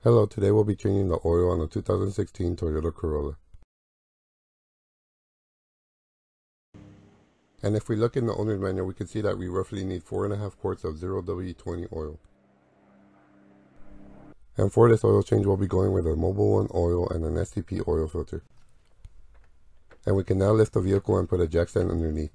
Hello, today we'll be changing the oil on the 2016 Toyota Corolla. And if we look in the owner's manual, we can see that we roughly need 4.5 quarts of 0W20 oil. And for this oil change, we'll be going with a Mobile One oil and an STP oil filter. And we can now lift the vehicle and put a jack stand underneath.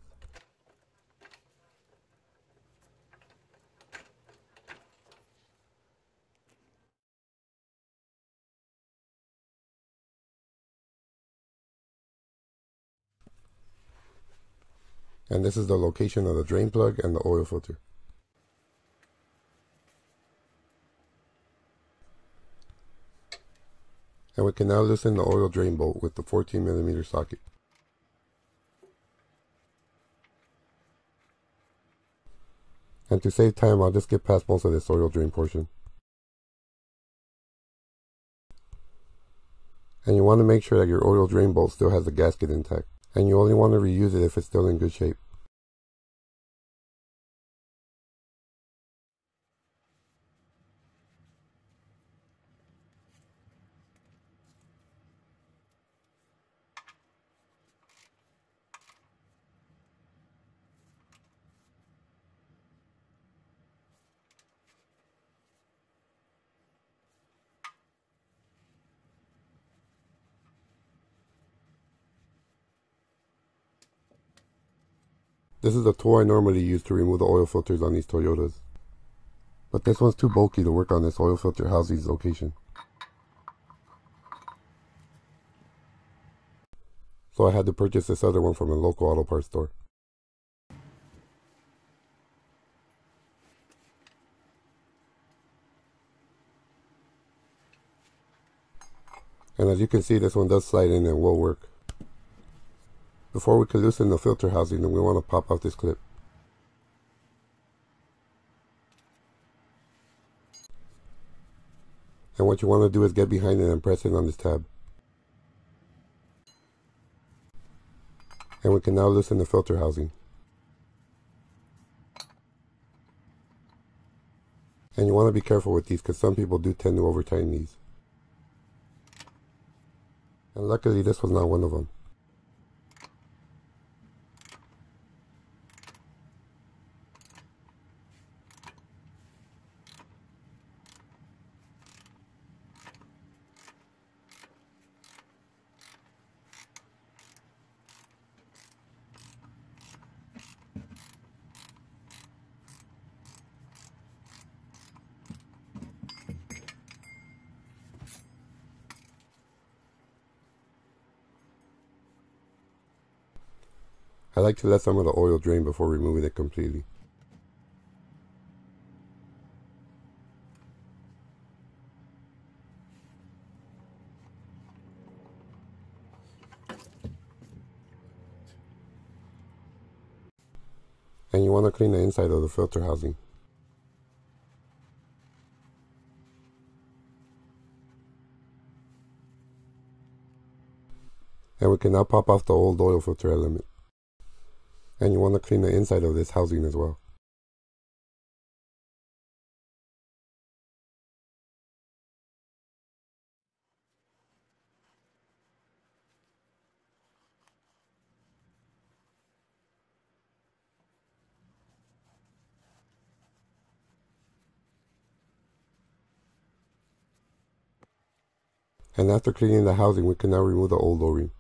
And this is the location of the drain plug and the oil filter. And we can now loosen the oil drain bolt with the 14mm socket. And to save time, I'll just get past most of this oil drain portion. And you want to make sure that your oil drain bolt still has the gasket intact. And you only want to reuse it if it's still in good shape. This is the tool I normally use to remove the oil filters on these Toyotas. But this one's too bulky to work on this oil filter housing's location. So I had to purchase this other one from a local auto parts store. And as you can see, this one does slide in and will work. Before we can loosen the filter housing, then we want to pop out this clip. And what you want to do is get behind it and press it on this tab. And we can now loosen the filter housing. And you want to be careful with these because some people do tend to over tighten these. And luckily this was not one of them. I like to let some of the oil drain before removing it completely. And you want to clean the inside of the filter housing. And we can now pop off the old oil filter element. And you want to clean the inside of this housing as well. And after cleaning the housing, we can now remove the old O-ring.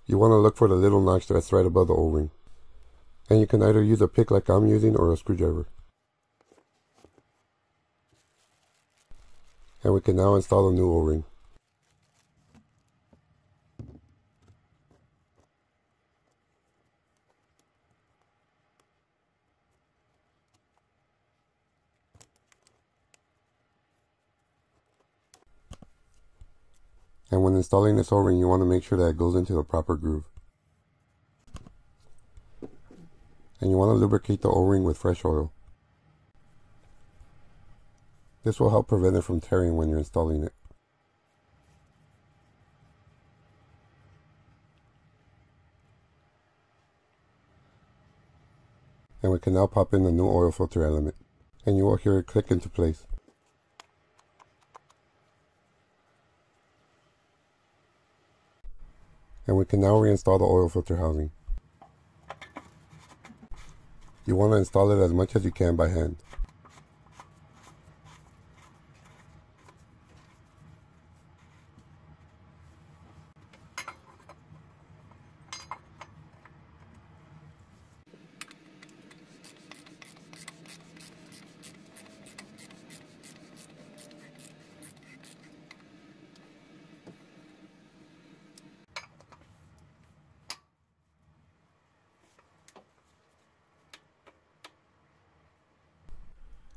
You want to look for the little notch that's right above the O-ring. And you can either use a pick like I'm using or a screwdriver. And we can now install a new O-ring. And when installing this O-ring, you want to make sure that it goes into the proper groove. And you want to lubricate the O-ring with fresh oil. This will help prevent it from tearing when you're installing it. And we can now pop in the new oil filter element. And you will hear it click into place. And we can now reinstall the oil filter housing. You want to install it as much as you can by hand.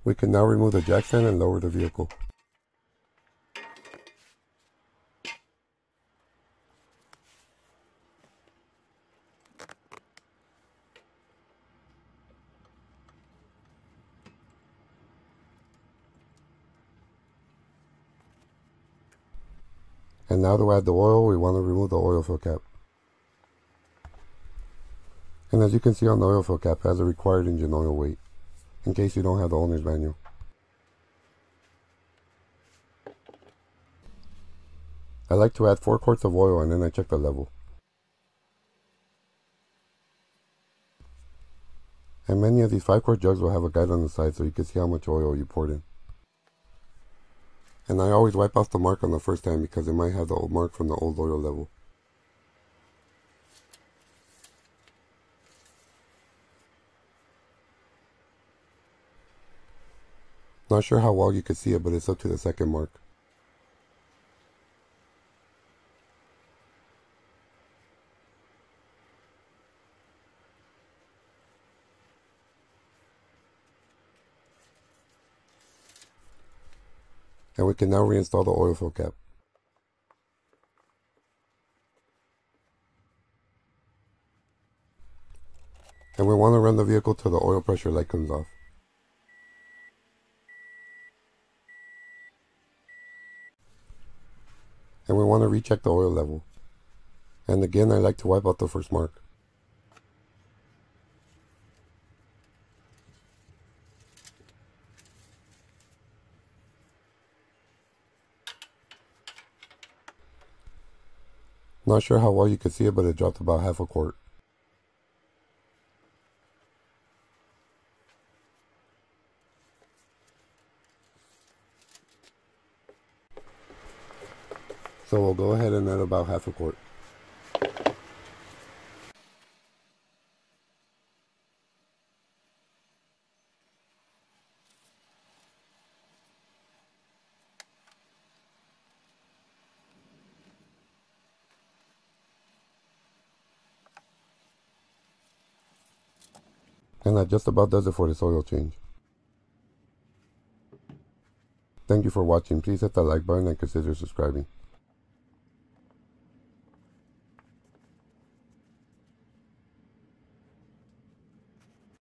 We can now remove the jack stand and lower the vehicle. And now to add the oil, we want to remove the oil fill cap. And as you can see on the oil fill cap, it has a required engine oil weight, in case you don't have the owner's manual. I like to add 4 quarts of oil and then I check the level. And many of these 5-quart jugs will have a guide on the side so you can see how much oil you poured in. And I always wipe off the mark on the first time because it might have the old mark from the old oil level. Not sure how well you can see it, but it's up to the second mark. And we can now reinstall the oil fill cap. And we want to run the vehicle till the oil pressure light comes off. And we want to recheck the oil level. And again, I like to wipe out the first mark. Not sure how well you can see it, but it dropped about half a quart. So we'll go ahead and add about half a quart. And that just about does it for this oil change. Thank you for watching. Please hit that like button and consider subscribing.